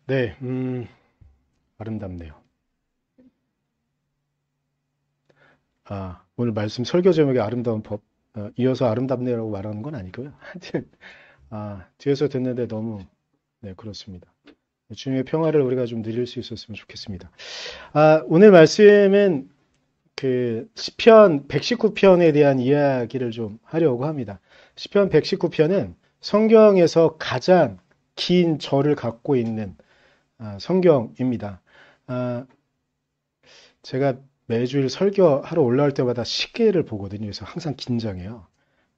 네, 아름답네요. 오늘 말씀 설교 제목이 아름다운 법, 이어서 아름답네요라고 말하는 건 아니고요. 하여튼, 뒤에서 듣는데 너무, 네, 그렇습니다. 주님의 평화를 우리가 좀 누릴 수 있었으면 좋겠습니다. 오늘 말씀은 그 시편 119편에 대한 이야기를 좀 하려고 합니다. 시편 119편은 성경에서 가장 긴 절을 갖고 있는 성경입니다. 아, 제가 매주일 설교하러 올라올 때마다 시계를 보거든요. 그래서 항상 긴장해요.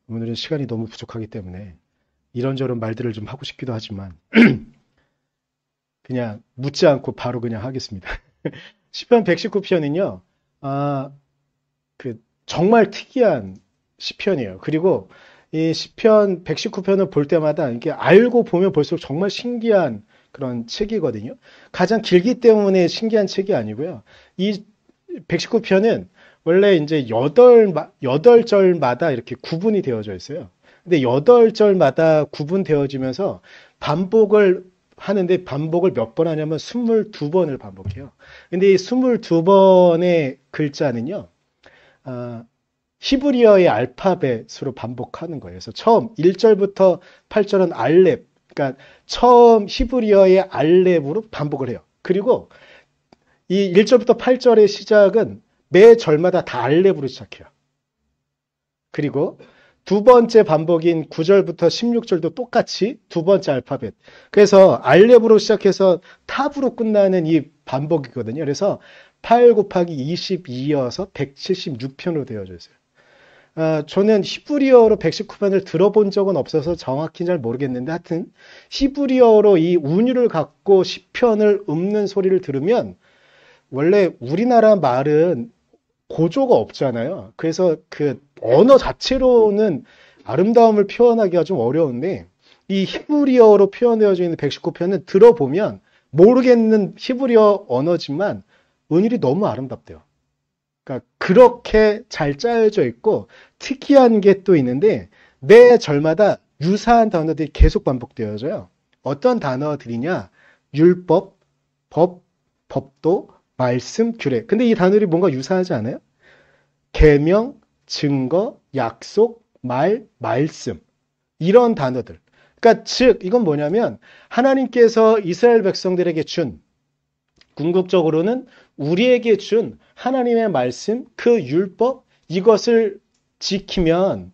오늘은 시간이 너무 부족하기 때문에 이런저런 말들을 좀 하고 싶기도 하지만 그냥 묻지 않고 바로 그냥 하겠습니다. 시편 119편은요. 아, 정말 특이한 시편이에요. 그리고 이 시편 119편을 볼 때마다 이게 알고 보면 볼수록 정말 신기한 그런 책이거든요. 가장 길기 때문에 신기한 책이 아니고요. 이 119편은 원래 이제 여덟 절마다 이렇게 구분이 되어져 있어요. 근데 여덟 절마다 구분되어지면서 반복을 하는데 반복을 몇 번 하냐면 22번을 반복해요. 근데 이 22번의 글자는요. 아, 히브리어의 알파벳으로 반복하는 거예요. 그래서 처음 1절부터 8절은 알렙, 그러니까 처음 히브리어의 알렙으로 반복을 해요. 그리고 이 1절부터 8절의 시작은 매 절마다 다 알렙으로 시작해요. 그리고 두 번째 반복인 9절부터 16절도 똑같이 두 번째 알파벳. 그래서 알렙으로 시작해서 탑으로 끝나는 이 반복이거든요. 그래서 8 곱하기 22여서 176편으로 되어져 있어요. 저는 히브리어로 119편을 들어본 적은 없어서 정확히 잘 모르겠는데 하여튼 히브리어로 이 운율을 갖고 시편을 읊는 소리를 들으면 원래 우리나라 말은 고조가 없잖아요. 그래서 그 언어 자체로는 아름다움을 표현하기가 좀 어려운데 이 히브리어로 표현되어져 있는 119편은 들어보면 모르겠는 히브리어 언어지만 은율이 너무 아름답대요. 그러니까 그렇게 잘 짜여져 있고 특이한 게 또 있는데 매 절마다 유사한 단어들이 계속 반복되어져요. 어떤 단어들이냐? 율법, 법, 법도, 말씀, 규례. 근데 이 단어들이 뭔가 유사하지 않아요? 계명, 증거, 약속, 말씀. 이런 단어들. 그러니까 즉 이건 뭐냐면 하나님께서 이스라엘 백성들에게 준 궁극적으로는 우리에게 준 하나님의 말씀, 그 율법, 이것을 지키면,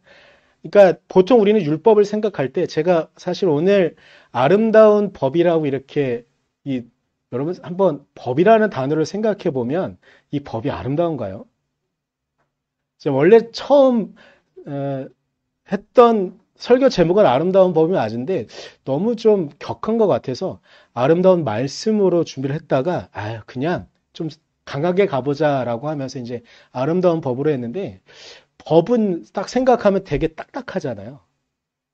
그러니까 보통 우리는 율법을 생각할 때 제가 사실 오늘 아름다운 법이라고 이렇게 여러분 한번 법이라는 단어를 생각해 보면 이 법이 아름다운가요? 원래 처음 했던 설교 제목은 아름다운 법이 맞은데 너무 좀 격한 것 같아서 아름다운 말씀으로 준비를 했다가 그냥 좀 강하게 가보자라고 하면서 이제 아름다운 법으로 했는데 법은 딱 생각하면 되게 딱딱하잖아요.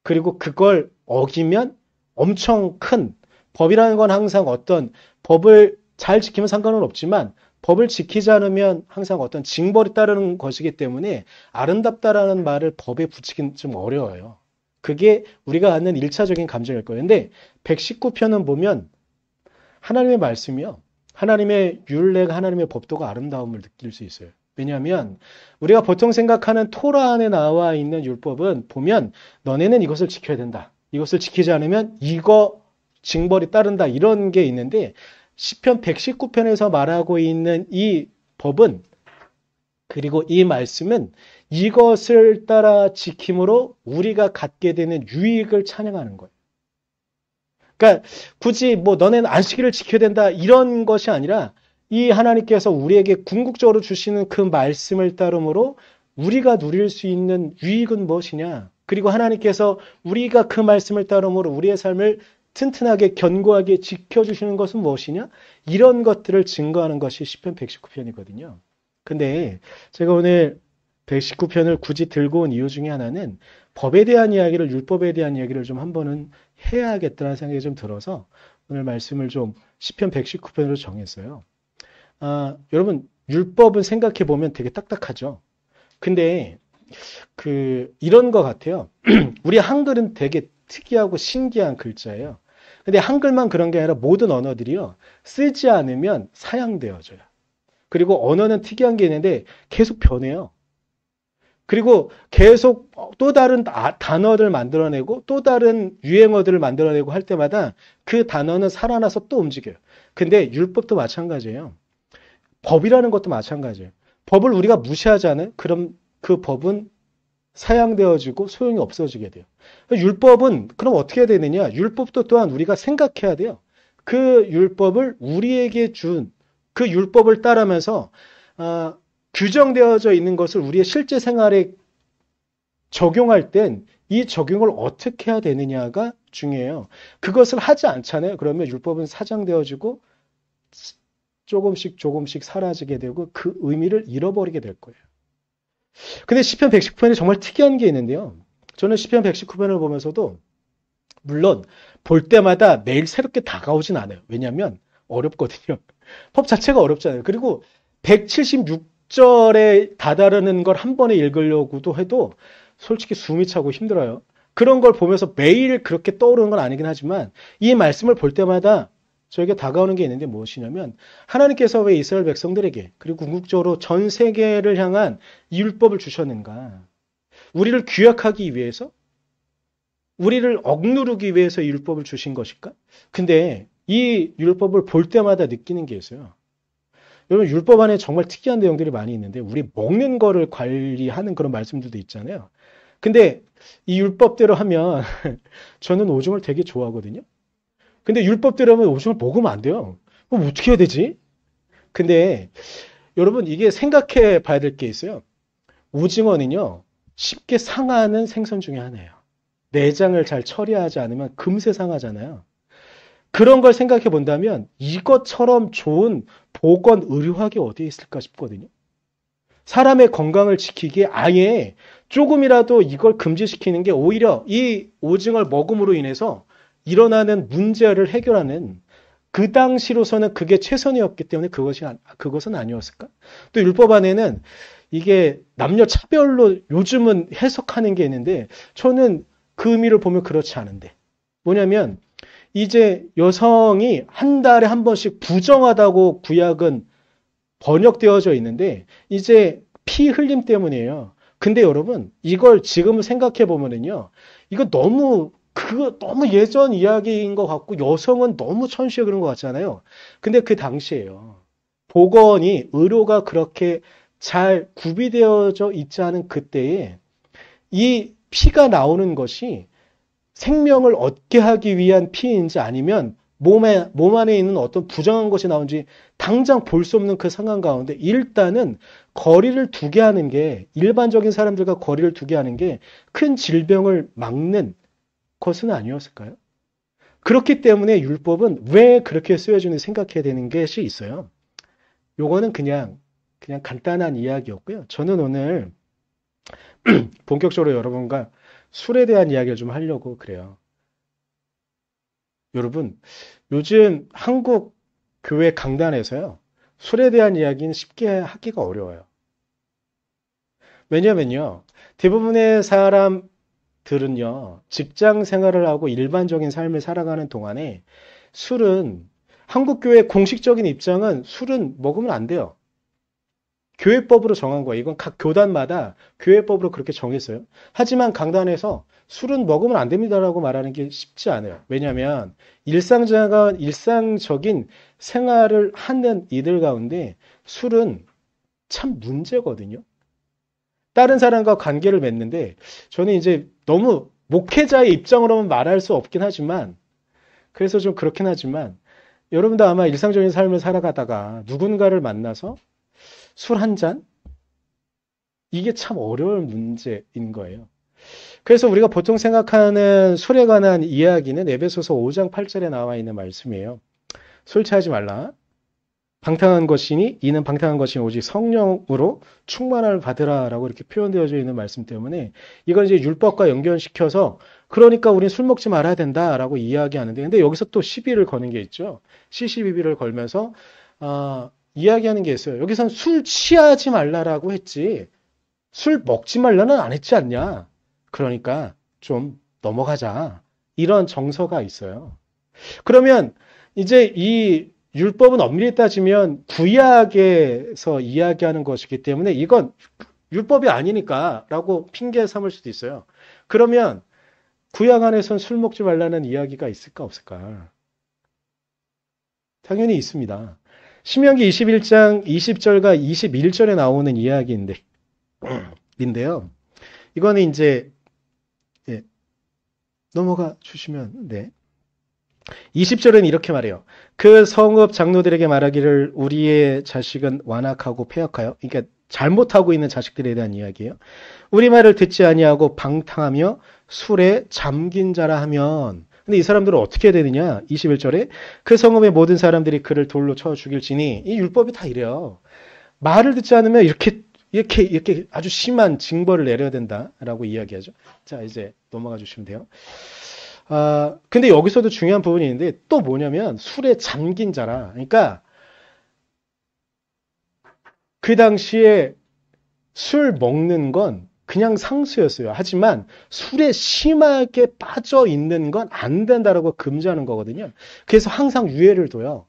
그리고 그걸 어기면 엄청 큰 법이라는 건 항상 어떤 법을 잘 지키면 상관은 없지만 법을 지키지 않으면 항상 어떤 징벌이 따르는 것이기 때문에 아름답다라는 말을 법에 붙이긴 좀 어려워요. 그게 우리가 갖는 1차적인 감정일 거예요. 근데 119편은 보면 하나님의 말씀이요. 하나님의 율례가 하나님의 법도가 아름다움을 느낄 수 있어요. 왜냐하면 우리가 보통 생각하는 토라 안에 나와 있는 율법은 보면 너네는 이것을 지켜야 된다. 이것을 지키지 않으면 이거 징벌이 따른다. 이런 게 있는데 시편 119편에서 말하고 있는 이 법은 그리고 이 말씀은 이것을 따라 지킴으로 우리가 갖게 되는 유익을 찬양하는 거예요. 그러니까 굳이 뭐 너네는 안식일을 지켜야 된다 이런 것이 아니라 이 하나님께서 우리에게 궁극적으로 주시는 그 말씀을 따름으로 우리가 누릴 수 있는 유익은 무엇이냐? 그리고 하나님께서 우리가 그 말씀을 따름으로 우리의 삶을 튼튼하게 견고하게 지켜주시는 것은 무엇이냐? 이런 것들을 증거하는 것이 시편 119편이거든요. 근데 제가 오늘 119편을 굳이 들고 온 이유 중에 하나는 법에 대한 이야기를 율법에 대한 이야기를 좀 한 번은 해야겠다는 생각이 좀 들어서 오늘 말씀을 좀 시편 119편으로 정했어요. 여러분 율법은 생각해 보면 되게 딱딱하죠. 근데 이런 것 같아요. 우리 한글은 되게 특이하고 신기한 글자예요. 근데 한글만 그런 게 아니라 모든 언어들이요. 쓰지 않으면 사양되어져요. 그리고 언어는 특이한 게 있는데 계속 변해요. 그리고 계속 또 다른 단어를 만들어내고 또 다른 유행어들을 만들어내고 할 때마다 그 단어는 살아나서 또 움직여요. 근데 율법도 마찬가지예요. 법이라는 것도 마찬가지예요. 법을 우리가 무시하잖아요. 그럼 그 법은 사양되어지고 소용이 없어지게 돼요. 율법은 그럼 어떻게 해야 되느냐? 율법도 또한 우리가 생각해야 돼요. 그 율법을 우리에게 준 그 율법을 따르면서 규정되어져 있는 것을 우리의 실제 생활에 적용할 땐 이 적용을 어떻게 해야 되느냐가 중요해요. 그것을 하지 않잖아요. 그러면 율법은 사장되어지고 조금씩 조금씩 사라지게 되고 그 의미를 잃어버리게 될 거예요. 근데 시편 119편에 정말 특이한 게 있는데요. 저는 시편 119편을 보면서도 물론 볼 때마다 매일 새롭게 다가오진 않아요. 왜냐하면 어렵거든요. 법 자체가 어렵잖아요. 그리고 176절에 다다르는 걸 한 번에 읽으려고도 해도 솔직히 숨이 차고 힘들어요. 그런 걸 보면서 매일 그렇게 떠오르는 건 아니긴 하지만 이 말씀을 볼 때마다 저에게 다가오는 게 있는데 무엇이냐면 하나님께서 왜 이스라엘 백성들에게 그리고 궁극적으로 전 세계를 향한 이 율법을 주셨는가? 우리를 규약하기 위해서? 우리를 억누르기 위해서 이 율법을 주신 것일까? 근데 이 율법을 볼 때마다 느끼는 게 있어요. 여러분 율법 안에 정말 특이한 내용들이 많이 있는데 우리 먹는 거를 관리하는 그런 말씀들도 있잖아요. 근데 이 율법대로 하면 저는 오줌을 되게 좋아하거든요. 근데 율법대로 하면 오줌을 먹으면 안 돼요. 그럼 어떻게 해야 되지? 근데 여러분 이게 생각해 봐야 될 게 있어요. 오징어는요. 쉽게 상하는 생선 중에 하나예요. 내장을 잘 처리하지 않으면 금세 상하잖아요. 그런 걸 생각해 본다면 이것처럼 좋은 보건 의료학이 어디에 있을까 싶거든요. 사람의 건강을 지키기에 아예 조금이라도 이걸 금지시키는 게 오히려 이 오징어를 먹음으로 인해서 일어나는 문제를 해결하는 그 당시로서는 그게 최선이었기 때문에 그것은 아니었을까? 또 율법 안에는 이게 남녀 차별로 요즘은 해석하는 게 있는데 저는 그 의미를 보면 그렇지 않은데 뭐냐면 이제 여성이 한 달에 한 번씩 부정하다고 구약은 번역되어져 있는데 이제 피 흘림 때문이에요. 근데 여러분 이걸 지금 생각해 보면은요. 이거 너무 예전 이야기인 것 같고 여성은 너무 천시에 그런 것 같잖아요. 근데 그 당시에요. 보건이 의료가 그렇게 잘 구비되어져 있지 않은 그때에 이 피가 나오는 것이 생명을 얻게 하기 위한 피인지 아니면 몸 안에 있는 어떤 부정한 것이 나온지 당장 볼 수 없는 그 상황 가운데 일단은 거리를 두게 하는 게 일반적인 사람들과 거리를 두게 하는 게 큰 질병을 막는 것은 아니었을까요? 그렇기 때문에 율법은 왜 그렇게 쓰여지는지 생각해야 되는 것이 있어요. 요거는 그냥 간단한 이야기였고요. 저는 오늘 본격적으로 여러분과 술에 대한 이야기를 좀 하려고 그래요. 여러분, 요즘 한국 교회 강단에서요. 술에 대한 이야기는 쉽게 하기가 어려워요. 왜냐면요. 대부분의 사람들은요. 직장 생활을 하고 일반적인 삶을 살아가는 동안에 술은 한국 교회 공식적인 입장은 술은 먹으면 안 돼요. 교회법으로 정한 거예요. 이건 각 교단마다 교회법으로 그렇게 정했어요. 하지만 강단에서 술은 먹으면 안 됩니다라고 말하는 게 쉽지 않아요. 왜냐하면 일상적인 생활을 하는 이들 가운데 술은 참 문제거든요. 다른 사람과 관계를 맺는데 저는 이제 너무 목회자의 입장으로만 말할 수 없긴 하지만 그래서 좀 그렇긴 하지만 여러분도 아마 일상적인 삶을 살아가다가 누군가를 만나서 술 한 잔? 이게 참 어려운 문제인 거예요. 그래서 우리가 보통 생각하는 술에 관한 이야기는 에베소서 5장 8절에 나와 있는 말씀이에요. 술 취하지 말라. 방탕한 것이니 이는 방탕한 것이 오직 성령으로 충만함을 받으라라고 이렇게 표현되어져 있는 말씀 때문에 이건 이제 율법과 연결시켜서 그러니까 우린 술 먹지 말아야 된다라고 이야기하는데 근데 여기서 또 시비를 거는 게 있죠. 시시비비를 걸면서 이야기하는 게 있어요. 여기선 술 취하지 말라라고 했지 술 먹지 말라는 안 했지 않냐. 그러니까 좀 넘어가자. 이런 정서가 있어요. 그러면 이제 이 율법은 엄밀히 따지면 구약에서 이야기하는 것이기 때문에 이건 율법이 아니니까라고 핑계 삼을 수도 있어요. 그러면 구약 안에선 술 먹지 말라는 이야기가 있을까 없을까? 당연히 있습니다. 신명기 21장 20절과 21절에 나오는 이야기인데요. 이거는 이제 예, 넘어가 주시면 네. 20절은 이렇게 말해요. 그 성읍 장로들에게 말하기를 우리의 자식은 완악하고 패역하여, 그러니까 잘못하고 있는 자식들에 대한 이야기예요. 우리 말을 듣지 아니하고 방탕하며 술에 잠긴 자라 하면, 근데 이 사람들은 어떻게 해야 되느냐? 21절에 그 성읍의 모든 사람들이 그를 돌로 쳐 죽일지니, 이 율법이 다 이래요. 말을 듣지 않으면 이렇게 아주 심한 징벌을 내려야 된다라고 이야기하죠. 자, 이제 넘어가 주시면 돼요. 근데 여기서도 중요한 부분이 있는데 또 뭐냐면 술에 잠긴 자라. 그러니까 그 당시에 술 먹는 건 그냥 상수였어요. 하지만 술에 심하게 빠져 있는 건 안 된다라고 금지하는 거거든요. 그래서 항상 유예를 둬요.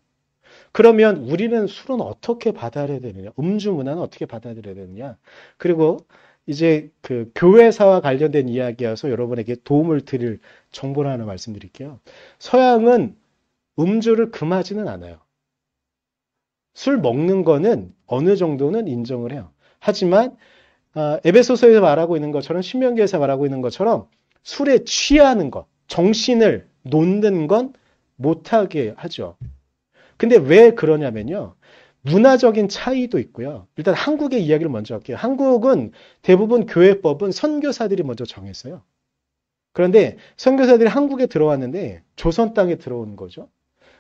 그러면 우리는 술은 어떻게 받아들여야 되느냐? 음주 문화는 어떻게 받아들여야 되느냐? 그리고 이제 그 교회사와 관련된 이야기여서 여러분에게 도움을 드릴 정보를 하나 말씀드릴게요. 서양은 음주를 금하지는 않아요. 술 먹는 거는 어느 정도는 인정을 해요. 하지만 에베소서에서 말하고 있는 것처럼 신명기에서 말하고 있는 것처럼 술에 취하는 것, 정신을 놓는 건 못하게 하죠. 근데 왜 그러냐면요. 문화적인 차이도 있고요. 일단 한국의 이야기를 먼저 할게요. 한국은 대부분 교회법은 선교사들이 먼저 정했어요. 그런데 선교사들이 한국에 들어왔는데 조선 땅에 들어온 거죠.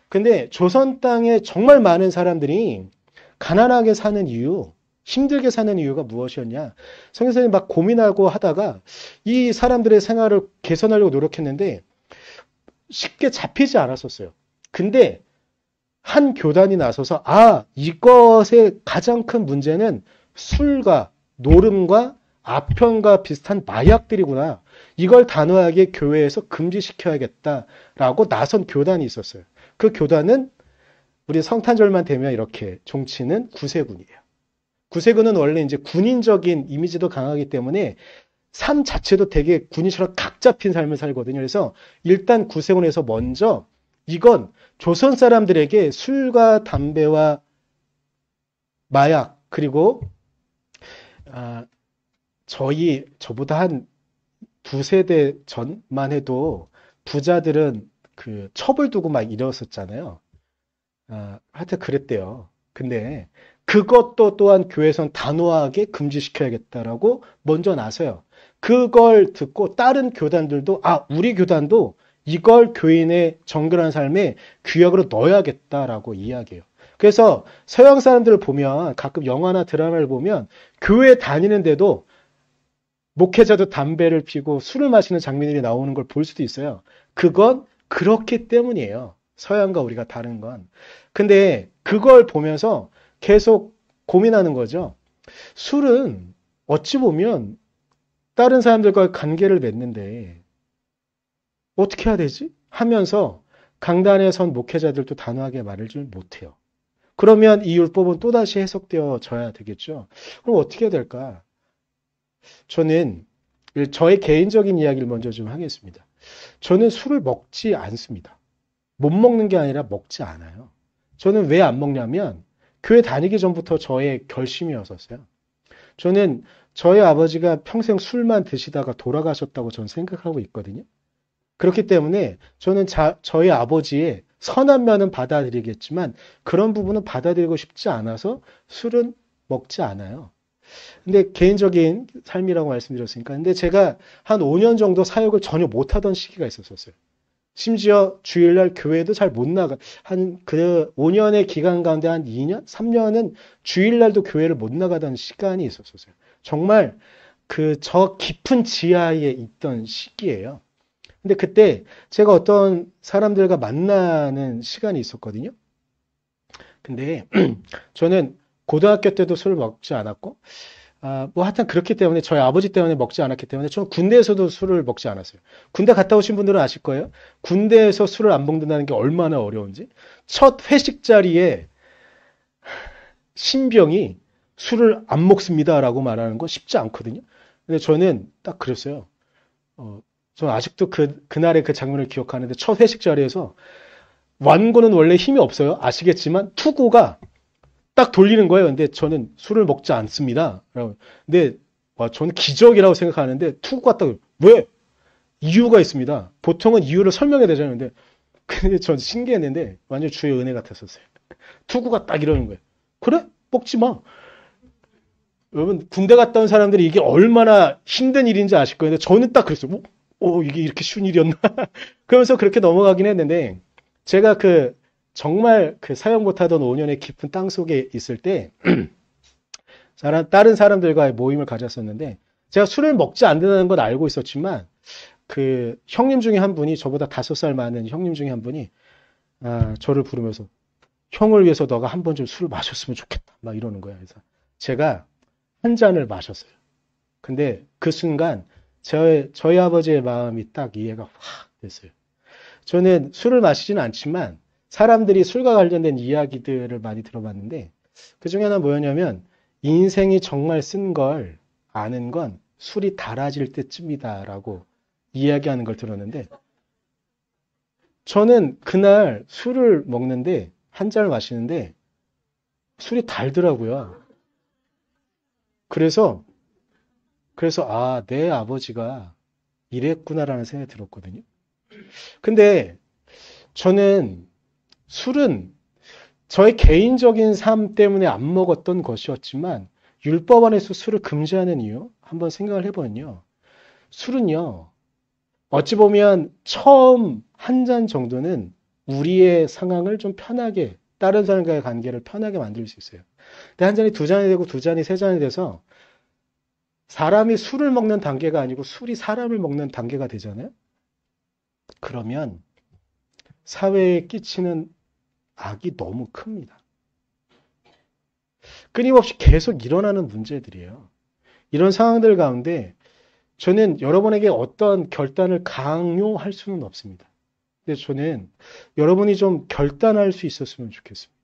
근데 조선 땅에 정말 많은 사람들이 가난하게 사는 이유, 힘들게 사는 이유가 무엇이었냐? 선교사님이 막 고민하고 하다가 이 사람들의 생활을 개선하려고 노력했는데 쉽게 잡히지 않았었어요. 근데 한 교단이 나서서 이것의 가장 큰 문제는 술과 노름과 아편과 비슷한 마약들이구나. 이걸 단호하게 교회에서 금지시켜야겠다라고 나선 교단이 있었어요. 그 교단은 우리 성탄절만 되면 이렇게 종치는 구세군이에요. 구세군은 원래 이제 군인적인 이미지도 강하기 때문에 삶 자체도 되게 군인처럼 각 잡힌 삶을 살거든요. 그래서 일단 구세군에서 먼저 이건 조선 사람들에게 술과 담배와 마약 그리고 저보다 한 두세 대 전만 해도 부자들은 그 첩을 두고 막 이랬었잖아요. 하여튼 그랬대요. 근데 그것도 또한 교회에선 단호하게 금지시켜야겠다라고 먼저 나서요. 그걸 듣고 다른 교단들도 우리 교단도 이걸 교인의 정결한 삶에 규약으로 넣어야겠다라고 이야기해요. 그래서 서양 사람들을 보면 가끔 영화나 드라마를 보면 교회 다니는데도 목회자도 담배를 피고 술을 마시는 장면들이 나오는 걸 볼 수도 있어요. 그건 그렇기 때문이에요. 서양과 우리가 다른 건. 근데 그걸 보면서 계속 고민하는 거죠. 술은 어찌 보면 다른 사람들과 관계를 맺는데 어떻게 해야 되지? 하면서 강단에 선 목회자들도 단호하게 말을 좀 못해요. 그러면 이 율법은 또다시 해석되어져야 되겠죠. 그럼 어떻게 해야 될까? 저는 저의 개인적인 이야기를 먼저 좀 하겠습니다. 저는 술을 먹지 않습니다. 못 먹는 게 아니라 먹지 않아요. 저는 왜 안 먹냐면 교회 다니기 전부터 저의 결심이었었어요. 저는 저희 아버지가 평생 술만 드시다가 돌아가셨다고 저는 생각하고 있거든요. 그렇기 때문에 저는 저희 아버지의 선한 면은 받아들이겠지만 그런 부분은 받아들이고 싶지 않아서 술은 먹지 않아요. 근데 개인적인 삶이라고 말씀드렸으니까. 근데 제가 한 5년 정도 사역을 전혀 못하던 시기가 있었어요. 심지어 주일날 교회도 잘 못 나가. 한 그 5년의 기간 가운데 한 2년, 3년은 주일날도 교회를 못 나가던 시간이 있었어요. 정말 저 깊은 지하에 있던 시기예요. 근데 그때 제가 어떤 사람들과 만나는 시간이 있었거든요. 근데 저는 고등학교 때도 술을 먹지 않았고 뭐 하여튼 그렇기 때문에 저희 아버지 때문에 먹지 않았기 때문에 저는 군대에서도 술을 먹지 않았어요. 군대 갔다 오신 분들은 아실 거예요. 군대에서 술을 안 먹는다는 게 얼마나 어려운지. 첫 회식 자리에 신병이 술을 안 먹습니다라고 말하는 건 쉽지 않거든요. 근데 저는 딱 그랬어요. 저는 아직도 그날의 그 장면을 기억하는데 첫 회식 자리에서 완고는 원래 힘이 없어요. 아시겠지만 투고가 딱 돌리는 거예요. 근데 저는 술을 먹지 않습니다. 근데 저는 기적이라고 생각하는데 투고가 딱 왜? 이유가 있습니다. 보통은 이유를 설명해야 되잖아요. 근데 전 신기했는데 완전 주의 은혜 같았었어요. 투고가 딱 이러는 거예요. 그래? 먹지 마. 여러분 군대 갔다 온 사람들이 이게 얼마나 힘든 일인지 아실 거예요. 근데 저는 딱 그랬어요. 이게 이렇게 쉬운 일이었나? 그러면서 그렇게 넘어가긴 했는데 제가 정말 사역 못하던 5년의 깊은 땅 속에 있을 때 다른 사람들과의 모임을 가졌었는데 제가 술을 먹지 않는다는 건 알고 있었지만 형님 중에 한 분이 저보다 5살 많은 형님 중에 한 분이 저를 부르면서 형을 위해서 너가 한 번 좀 술을 마셨으면 좋겠다 막 이러는 거예요. 그래서 제가 한 잔을 마셨어요. 근데 그 순간 저희 아버지의 마음이 딱 이해가 확 됐어요. 저는 술을 마시지는 않지만 사람들이 술과 관련된 이야기들을 많이 들어봤는데 그 중에 하나 뭐였냐면 인생이 정말 쓴 걸 아는 건 술이 달아질 때쯤이다라고 이야기하는 걸 들었는데 저는 그날 술을 먹는데 한 잔을 마시는데 술이 달더라고요. 그래서 내 아버지가 이랬구나라는 생각이 들었거든요. 근데 저는 술은 저의 개인적인 삶 때문에 안 먹었던 것이었지만 율법 안에서 술을 금지하는 이유 한번 생각을 해보면요. 술은요. 어찌 보면 처음 한 잔 정도는 우리의 상황을 좀 편하게 다른 사람과의 관계를 편하게 만들 수 있어요. 근데 한 잔이 두 잔이 되고 두 잔이 세 잔이 돼서 사람이 술을 먹는 단계가 아니고 술이 사람을 먹는 단계가 되잖아요. 그러면 사회에 끼치는 악이 너무 큽니다. 끊임없이 계속 일어나는 문제들이에요. 이런 상황들 가운데 저는 여러분에게 어떤 결단을 강요할 수는 없습니다. 근데 저는 여러분이 좀 결단할 수 있었으면 좋겠습니다.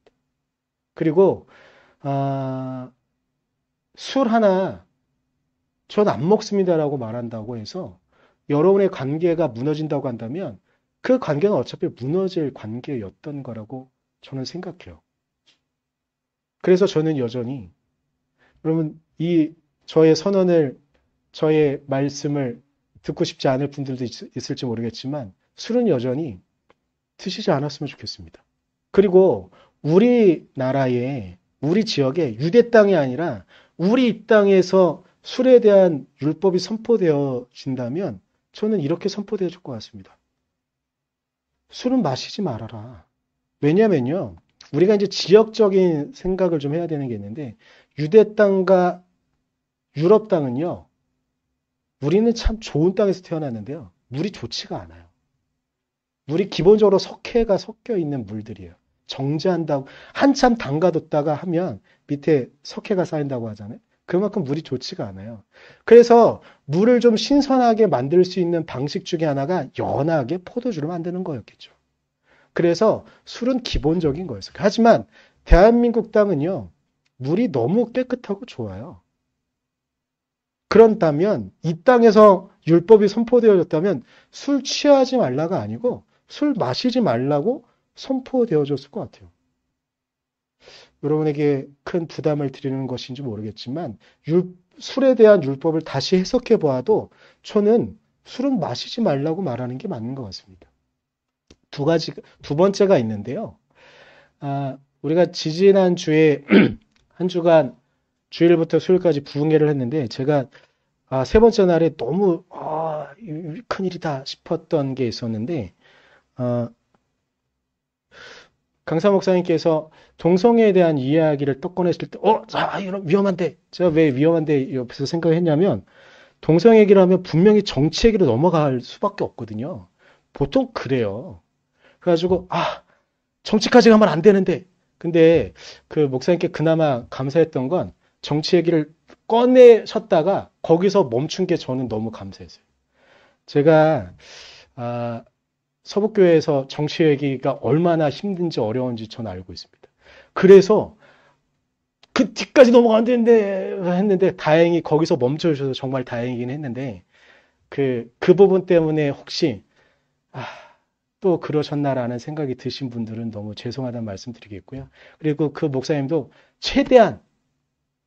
그리고 술 하나 전 안 먹습니다라고 말한다고 해서 여러분의 관계가 무너진다고 한다면 그 관계는 어차피 무너질 관계였던 거라고 저는 생각해요. 그래서 저는 여전히 여러분 저의 선언을 저의 말씀을 듣고 싶지 않을 분들도 있을지 모르겠지만 술은 여전히 드시지 않았으면 좋겠습니다. 그리고 우리나라에 우리 지역에 유대 땅이 아니라 우리 이 땅에서 술에 대한 율법이 선포되어진다면 저는 이렇게 선포되어질 것 같습니다. 술은 마시지 말아라. 왜냐면요. 우리가 이제 지역적인 생각을 좀 해야 되는 게 있는데 유대 땅과 유럽 땅은요. 우리는 참 좋은 땅에서 태어났는데요. 물이 좋지가 않아요. 물이 기본적으로 석회가 섞여 있는 물들이에요. 정제한다고 한참 담가뒀다가 하면 밑에 석회가 쌓인다고 하잖아요. 그만큼 물이 좋지가 않아요. 그래서 물을 좀 신선하게 만들 수 있는 방식 중에 하나가 연하게 포도주를 만드는 거였겠죠. 그래서 술은 기본적인 거였어요. 하지만 대한민국 땅은요. 물이 너무 깨끗하고 좋아요. 그렇다면 이 땅에서 율법이 선포되어졌다면 술 취하지 말라가 아니고 술 마시지 말라고 선포되어졌을 것 같아요. 여러분에게 큰 부담을 드리는 것인지 모르겠지만 술에 대한 율법을 다시 해석해 보아도 저는 술은 마시지 말라고 말하는 게 맞는 것 같습니다. 두 번째가 있는데요. 우리가 지지난 주에 한 주간 주일부터 수요일까지 부흥회를 했는데 제가 세 번째 날에 너무 큰일이다 싶었던 게 있었는데 강사 목사님께서 동성애에 대한 이야기를 딱 꺼냈을 때 이런 위험한데 제가 왜 위험한데 옆에서 생각을 했냐면 동성애 얘기를 하면 분명히 정치 얘기로 넘어갈 수밖에 없거든요. 보통 그래요. 그래가지고 정치까지 가면 안 되는데 근데 그 목사님께 그나마 감사했던 건 정치 얘기를 꺼내셨다가 거기서 멈춘 게 저는 너무 감사했어요. 제가 서북교회에서 정치 얘기가 얼마나 힘든지 어려운지 저는 알고 있습니다. 그래서 그 뒤까지 넘어가면 안 되는데 했는데 다행히 거기서 멈춰주셔서 정말 다행이긴 했는데 그 부분 때문에 혹시 또 그러셨나라는 생각이 드신 분들은 너무 죄송하다는 말씀 드리겠고요. 그리고 그 목사님도 최대한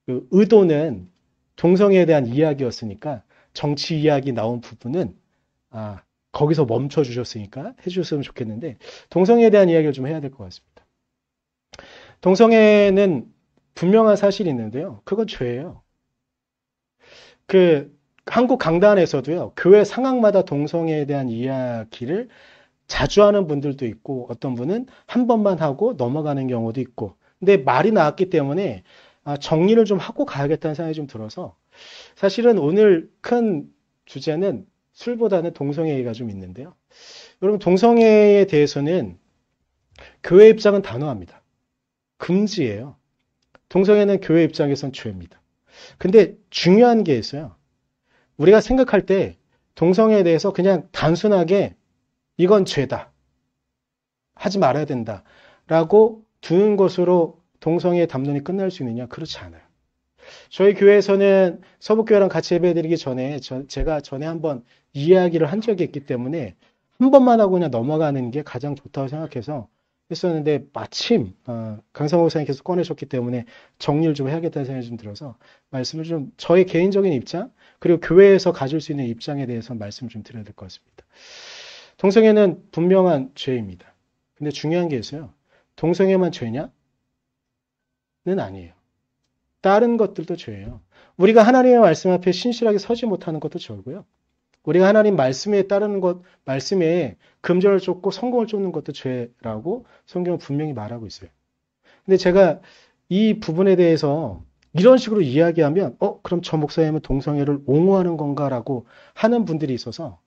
그 의도는 동성애에 대한 이야기였으니까 정치 이야기 나온 부분은 거기서 멈춰 주셨으니까 해주셨으면 좋겠는데 동성애에 대한 이야기를 좀 해야 될 것 같습니다. 동성애는 분명한 사실이 있는데요. 그건 죄예요. 그 한국 강단에서도요. 교회 상황마다 동성애에 대한 이야기를 자주 하는 분들도 있고 어떤 분은 한 번만 하고 넘어가는 경우도 있고 근데 말이 나왔기 때문에 정리를 좀 하고 가야겠다는 생각이 좀 들어서 사실은 오늘 큰 주제는 술보다는 동성애가 좀 있는데요. 여러분 동성애에 대해서는 교회 입장은 단호합니다. 금지예요. 동성애는 교회 입장에선 죄입니다. 근데 중요한 게 있어요. 우리가 생각할 때 동성애에 대해서 그냥 단순하게 이건 죄다. 하지 말아야 된다. 라고 두는 것으로 동성애의 담론이 끝날 수 있느냐? 그렇지 않아요. 저희 교회에서는 서북교회랑 같이 예배드리기 전에 제가 전에 한번 이야기를 한 적이 있기 때문에 한 번만 하고 그냥 넘어가는 게 가장 좋다고 생각해서 했었는데 마침 강성호 목사님께서 꺼내셨기 때문에 정리를 좀 해야겠다는 생각이 좀 들어서 말씀을 좀 저의 개인적인 입장 그리고 교회에서 가질 수 있는 입장에 대해서 말씀을 좀 드려야 될 것 같습니다. 동성애는 분명한 죄입니다. 근데 중요한 게 있어요. 동성애만 죄냐? 는 아니에요. 다른 것들도 죄예요. 우리가 하나님의 말씀 앞에 신실하게 서지 못하는 것도 죄고요. 우리가 하나님 말씀에 따르는 것, 말씀에 금전을 쫓고 성공을 쫓는 것도 죄라고 성경은 분명히 말하고 있어요. 근데 제가 이 부분에 대해서 이런 식으로 이야기하면 그럼 저 목사님은 동성애를 옹호하는 건가라고 하는 분들이 있어서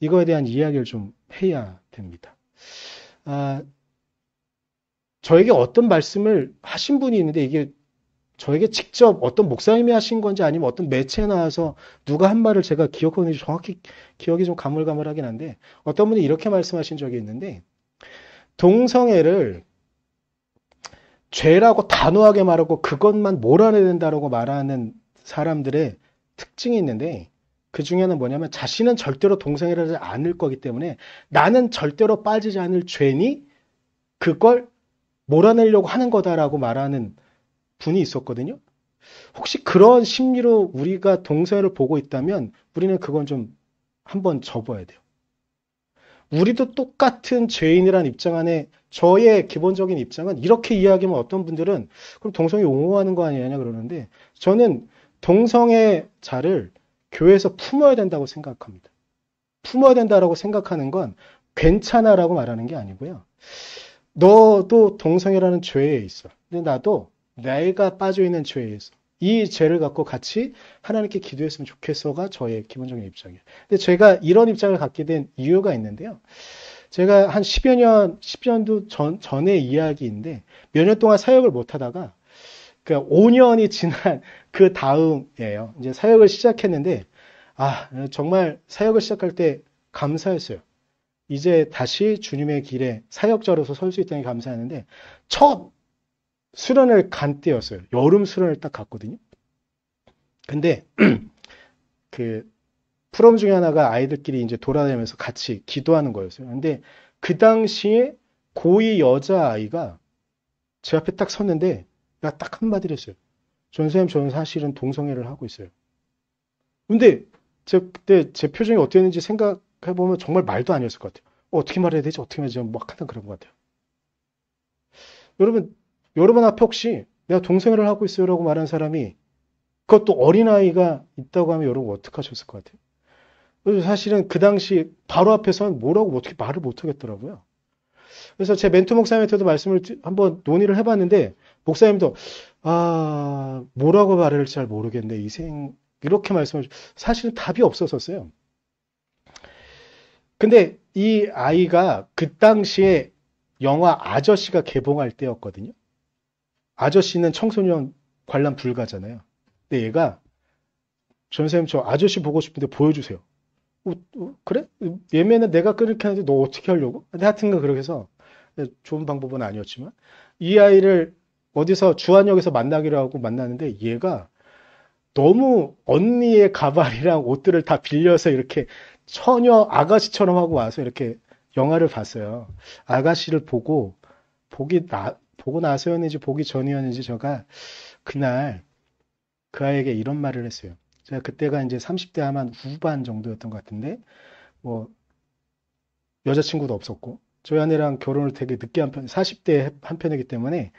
이거에 대한 이야기를 좀 해야 됩니다. 저에게 어떤 말씀을 하신 분이 있는데 이게 저에게 직접 어떤 목사님이 하신 건지 아니면 어떤 매체에 나와서 누가 한 말을 제가 기억하고 있는지 정확히 기억이 좀 가물가물하긴 한데 어떤 분이 이렇게 말씀하신 적이 있는데 동성애를 죄라고 단호하게 말하고 그것만 몰아내야 된다고 말하는 사람들의 특징이 있는데 그 중에는 뭐냐면 자신은 절대로 동성애를 하지 않을 거기 때문에 나는 절대로 빠지지 않을 죄니 그걸 몰아내려고 하는 거다라고 말하는 분이 있었거든요. 혹시 그런 심리로 우리가 동성애를 보고 있다면 우리는 그건 좀 한번 접어야 돼요. 우리도 똑같은 죄인이라는 입장 안에 저의 기본적인 입장은 이렇게 이야기하면 어떤 분들은 그럼 동성애 옹호하는 거 아니냐 그러는데 저는 동성애자를 교회에서 품어야 된다고 생각합니다. 품어야 된다고 생각하는 건 괜찮아라고 말하는 게 아니고요. 너도 동성애라는 죄에 있어. 근데 나도 내가 빠져있는 죄에 있어. 이 죄를 갖고 같이 하나님께 기도했으면 좋겠어가 저의 기본적인 입장이에요. 근데 제가 이런 입장을 갖게 된 이유가 있는데요. 제가 한 10여년도 전의 이야기인데 몇 년 동안 사역을 못 하다가 그 5년이 지난 그 다음이에요. 이제 사역을 시작했는데 정말 사역을 시작할 때 감사했어요. 이제 다시 주님의 길에 사역자로서 설 수 있다는 게 감사했는데 첫 수련을 간 때였어요. 여름 수련을 딱 갔거든요. 근데 그 프로그램 중에 하나가 아이들끼리 이제 돌아다니면서 같이 기도하는 거였어요. 근데 그 당시에 고2 여자아이가 제 앞에 딱 섰는데 내가 딱 한마디를 했어요. 선생님, 저는 사실은 동성애를 하고 있어요. 근데 그때 제 표정이 어땠는지 생각해보면 정말 말도 아니었을 것 같아요. 어떻게 말해야 되지? 어떻게 말해야 되지? 막 하던 그런 것 같아요. 여러분 앞에 혹시 내가 동성애를 하고 있어요 라고 말한 사람이 그것도 어린아이가 있다고 하면 여러분 어떻게 하셨을 것 같아요? 그래서 사실은 그 당시 바로 앞에서는 뭐라고 어떻게 말을 못 하겠더라고요. 그래서 제 멘토 목사님한테도 말씀을 한번 논의를 해봤는데 목사님도 뭐라고 말을 잘 모르겠네. 이렇게 말씀을 사실은 답이 없었었어요. 근데 이 아이가 그 당시에 영화 아저씨가 개봉할 때였거든요. 아저씨는 청소년 관람 불가잖아요. 근데 얘가 전선생님 저 아저씨 보고 싶은데 보여주세요. 그래? 예매는 내가 끊을게 하는데 너 어떻게 하려고? 근데 하여튼간 그렇게 해서 좋은 방법은 아니었지만 이 아이를 어디서 주안역에서 만나기로 하고 만나는데 얘가 너무 언니의 가발이랑 옷들을 다 빌려서 이렇게 처녀 아가씨처럼 하고 와서 이렇게 영화를 봤어요. 아가씨를 보고 나서였는지 보기 전이었는지 제가 그날 그 아이에게 이런 말을 했어요. 제가 그때가 이제 30대 한 후반 정도였던 것 같은데, 뭐, 여자친구도 없었고, 저희 아내랑 결혼을 되게 늦게 한 편, 40대에 한 편이기 때문에,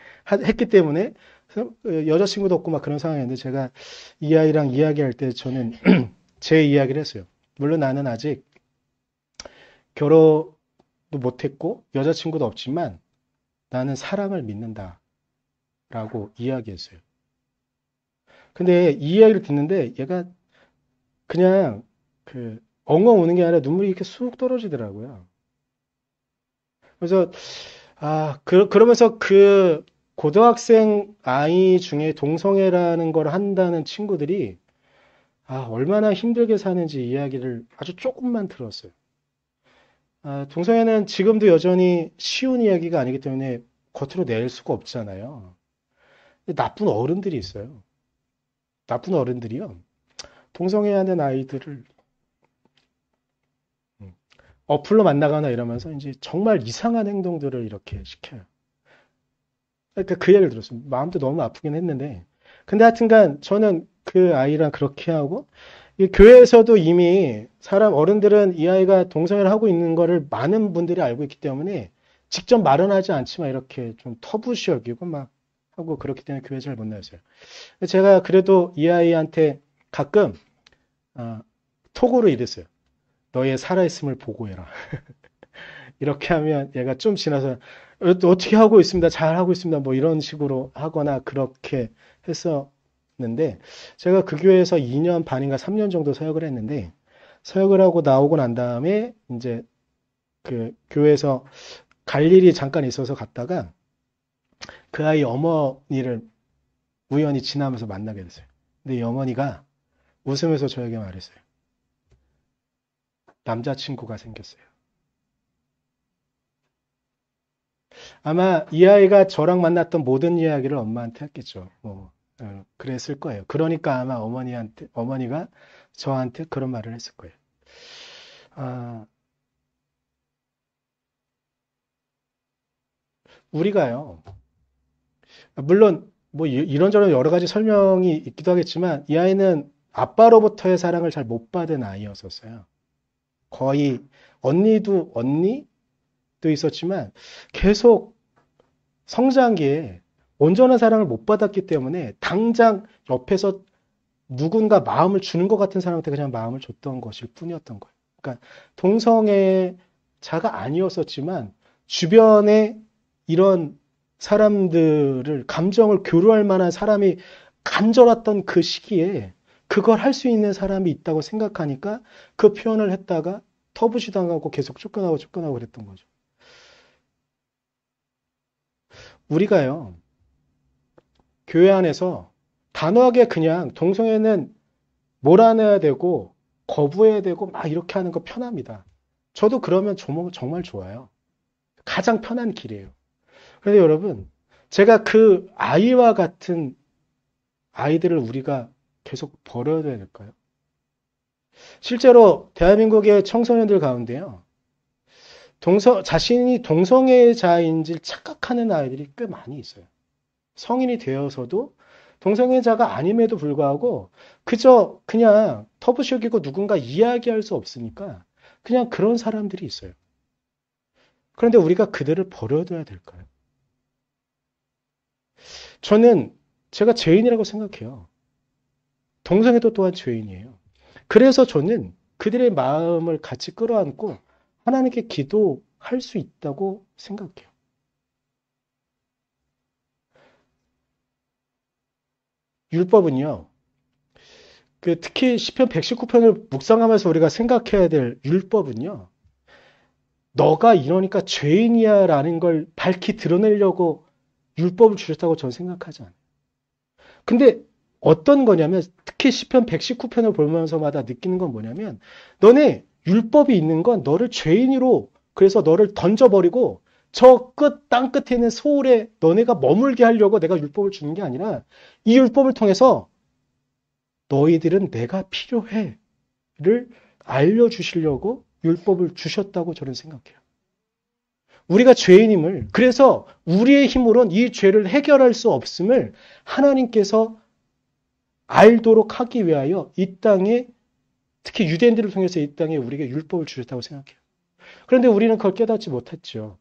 했기 때문에, 여자친구도 없고 막 그런 상황이었는데, 제가 이 아이랑 이야기할 때 저는 제 이야기를 했어요. 물론 나는 아직 결혼도 못했고, 여자친구도 없지만, 나는 사랑을 믿는다. 라고 이야기했어요. 근데 이 이야기를 듣는데, 얘가 그냥 엉엉 우는 게 아니라 눈물이 이렇게 쑥 떨어지더라고요. 그래서 그러면서 그 고등학생 아이 중에 동성애라는 걸 한다는 친구들이 얼마나 힘들게 사는지 이야기를 아주 조금만 들었어요. 동성애는 지금도 여전히 쉬운 이야기가 아니기 때문에 겉으로 낼 수가 없잖아요. 근데 나쁜 어른들이 있어요. 나쁜 어른들이요. 동성애하는 아이들을 어플로 만나거나 이러면서 이제 정말 이상한 행동들을 이렇게 시켜요. 그러니까 그 얘기를 들었어요. 마음도 너무 아프긴 했는데. 근데 하여튼간 저는 그 아이랑 그렇게 하고, 이 교회에서도 이미 어른들은 이 아이가 동성애를 하고 있는 거를 많은 분들이 알고 있기 때문에 직접 말은 하지 않지만 이렇게 좀 터부시 여기고 막 하고 그렇기 때문에 교회 잘 못 나왔어요. 제가 그래도 이 아이한테 가끔, 어, 톡으로 이랬어요. 너의 살아있음을 보고해라. 이렇게 하면 얘가 좀 지나서 어떻게 하고 있습니다. 잘 하고 있습니다. 뭐 이런 식으로 하거나 그렇게 했었는데 제가 그 교회에서 2년 반인가 3년 정도 사역을 했는데 사역을 하고 나오고 난 다음에 이제 그 교회에서 갈 일이 잠깐 있어서 갔다가 그 아이 어머니를 우연히 지나면서 만나게 됐어요. 근데 이 어머니가 웃으면서 저에게 말했어요. 남자친구가 생겼어요. 아마 이 아이가 저랑 만났던 모든 이야기를 엄마한테 했겠죠. 뭐, 그랬을 거예요. 그러니까 아마 어머니가 저한테 그런 말을 했을 거예요. 아, 우리가요, 물론 뭐 이런저런 여러 가지 설명이 있기도 하겠지만 이 아이는 아빠로부터의 사랑을 잘 못 받은 아이였었어요. 거의 언니도 있었지만 계속 성장기에 온전한 사랑을 못 받았기 때문에 당장 옆에서 누군가 마음을 주는 것 같은 사람한테 그냥 마음을 줬던 것일 뿐이었던 거예요. 그러니까 동성애자가 아니었었지만 주변에 이런 사람들을 감정을 교류할 만한 사람이 간절했던 그 시기에 그걸 할 수 있는 사람이 있다고 생각하니까 그 표현을 했다가 터부시당하고 계속 쫓겨나고 그랬던 거죠. 우리가요, 교회 안에서 단호하게 그냥 동성애는 몰아내야 되고 거부해야 되고 막 이렇게 하는 거 편합니다. 저도 그러면 정말 좋아요. 가장 편한 길이에요. 그런데 여러분, 제가 그 아이와 같은 아이들을 우리가 계속 버려야 될까요? 실제로 대한민국의 청소년들 가운데요. 자신이 동성애자인지 착각하는 아이들이 꽤 많이 있어요. 성인이 되어서도 동성애자가 아님에도 불구하고 그저 그냥 터부시기고 누군가 이야기할 수 없으니까 그냥 그런 사람들이 있어요. 그런데 우리가 그들을 버려둬야 될까요? 저는 제가 죄인이라고 생각해요. 동성애도 또한 죄인이에요. 그래서 저는 그들의 마음을 같이 끌어안고 하나님께 기도할 수 있다고 생각해요. 율법은요. 특히 시편 119편을 묵상하면서 우리가 생각해야 될 율법은요. 너가 이러니까 죄인이야라는 걸 밝히 드러내려고 율법을 주셨다고 저는 생각하지 않아요. 근데 어떤 거냐면 특히 시편 119편을 보면서마다 느끼는 건 뭐냐면 너네 율법이 있는 건 너를 죄인으로 그래서 너를 던져버리고 저 끝, 땅 끝에 있는 소울에 너네가 머물게 하려고 내가 율법을 주는 게 아니라 이 율법을 통해서 너희들은 내가 필요해를 알려주시려고 율법을 주셨다고 저는 생각해요. 우리가 죄인임을, 그래서 우리의 힘으로는 이 죄를 해결할 수 없음을 하나님께서 알도록 하기 위하여 이 땅에, 특히 유대인들을 통해서 이 땅에 우리에게 율법을 주셨다고 생각해요. 그런데 우리는 그걸 깨닫지 못했죠.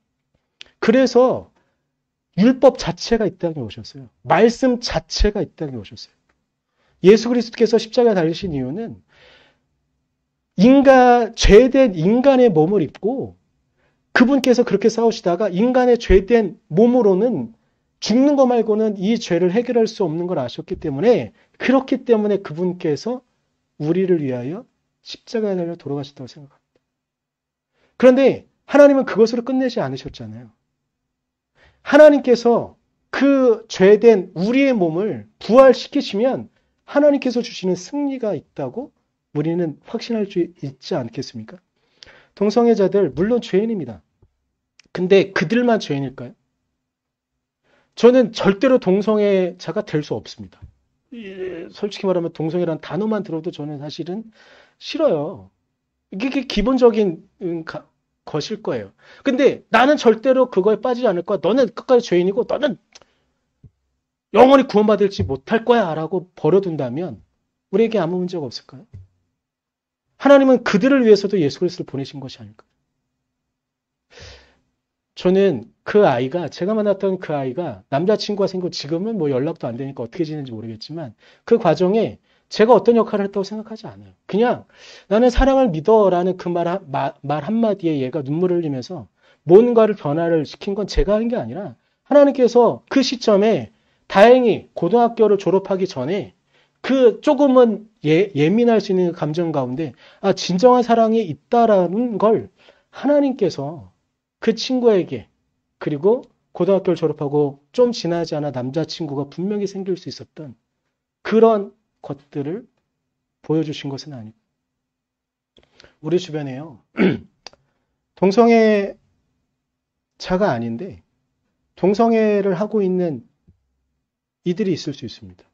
그래서 율법 자체가 이 땅에 오셨어요. 말씀 자체가 이 땅에 오셨어요. 예수 그리스도께서 십자가에 달리신 이유는 죄된 인간의 몸을 입고 그분께서 그렇게 싸우시다가 인간의 죄된 몸으로는 죽는 거 말고는 이 죄를 해결할 수 없는 걸 아셨기 때문에 그렇기 때문에 그분께서 우리를 위하여 십자가에 달려 돌아가셨다고 생각합니다. 그런데 하나님은 그것으로 끝내지 않으셨잖아요. 하나님께서 그 죄된 우리의 몸을 부활시키시면 하나님께서 주시는 승리가 있다고 우리는 확신할 수 있지 않겠습니까? 동성애자들 물론 죄인입니다. 근데 그들만 죄인일까요? 저는 절대로 동성애자가 될 수 없습니다. 솔직히 말하면 동성애라는 단어만 들어도 저는 사실은 싫어요. 이게 기본적인 것일 거예요. 근데 나는 절대로 그거에 빠지지 않을 거야. 너는 끝까지 죄인이고 너는 영원히 구원받을지 못할 거야 라고 버려둔다면 우리에게 아무 문제가 없을까요? 하나님은 그들을 위해서도 예수 그리스도를 보내신 것이 아닐까요? 저는 제가 만났던 그 아이가 남자친구가 생기고 지금은 뭐 연락도 안 되니까 어떻게 지내는지 모르겠지만 그 과정에 제가 어떤 역할을 했다고 생각하지 않아요. 그냥 나는 사랑을 믿어라는 그 말 한마디에 얘가 눈물을 흘리면서 뭔가를 변화를 시킨 건 제가 한 게 아니라 하나님께서 그 시점에 다행히 고등학교를 졸업하기 전에 그 조금은 예민할 수 있는 감정 가운데 진정한 사랑이 있다라는 걸 하나님께서 그 친구에게 그리고 고등학교를 졸업하고 좀 지나지 않아 남자친구가 분명히 생길 수 있었던 그런 것들을 보여주신 것은 아니고 우리 주변에요. 동성애자가 아닌데 동성애를 하고 있는 이들이 있을 수 있습니다.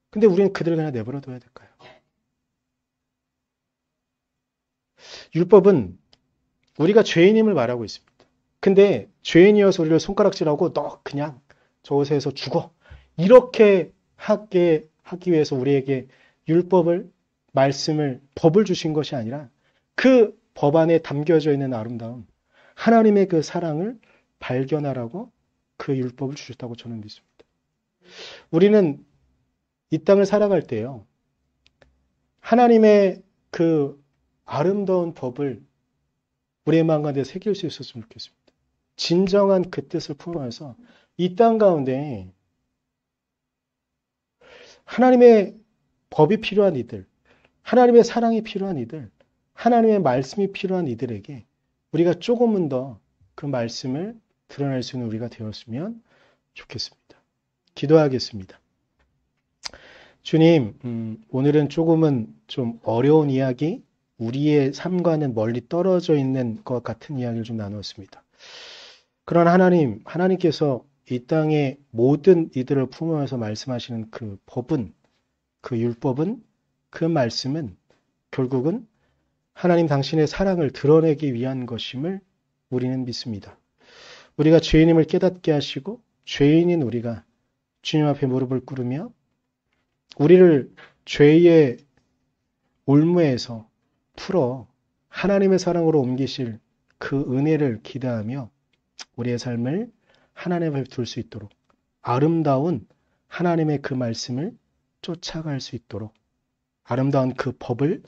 근데 우리는 그들을 그냥 내버려 둬야 될까요? 율법은 우리가 죄인임을 말하고 있습니다. 근데 죄인이어서 우리를 손가락질하고 너 그냥 저곳에서 죽어. 이렇게 하기 위해서 우리에게 율법을, 말씀을, 법을 주신 것이 아니라 그 법 안에 담겨져 있는 아름다움, 하나님의 그 사랑을 발견하라고 그 율법을 주셨다고 저는 믿습니다. 우리는 이 땅을 살아갈 때요. 하나님의 그 아름다운 법을 우리의 마음 가운데 새길 수 있었으면 좋겠습니다. 진정한 그 뜻을 품어서 이 땅 가운데 하나님의 법이 필요한 이들, 하나님의 사랑이 필요한 이들, 하나님의 말씀이 필요한 이들에게 우리가 조금은 더 그 말씀을 드러낼 수 있는 우리가 되었으면 좋겠습니다. 기도하겠습니다. 주님, 오늘은 조금은 좀 어려운 이야기, 우리의 삶과는 멀리 떨어져 있는 것 같은 이야기를 좀 나누었습니다. 그러나 하나님께서 이 땅의 모든 이들을 품어서 말씀하시는 그 법은, 그 율법은, 그 말씀은 결국은 하나님 당신의 사랑을 드러내기 위한 것임을 우리는 믿습니다. 우리가 죄인임을 깨닫게 하시고 죄인인 우리가 주님 앞에 무릎을 꿇으며 우리를 죄의 올무에서 풀어 하나님의 사랑으로 옮기실 그 은혜를 기대하며 우리의 삶을 하나님 앞에 둘 수 있도록 아름다운 하나님의 그 말씀을 쫓아갈 수 있도록 아름다운 그 법을,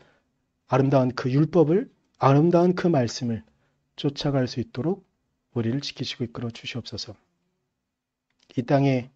아름다운 그 율법을, 아름다운 그 말씀을 쫓아갈 수 있도록 우리를 지키시고 이끌어 주시옵소서. 이 땅에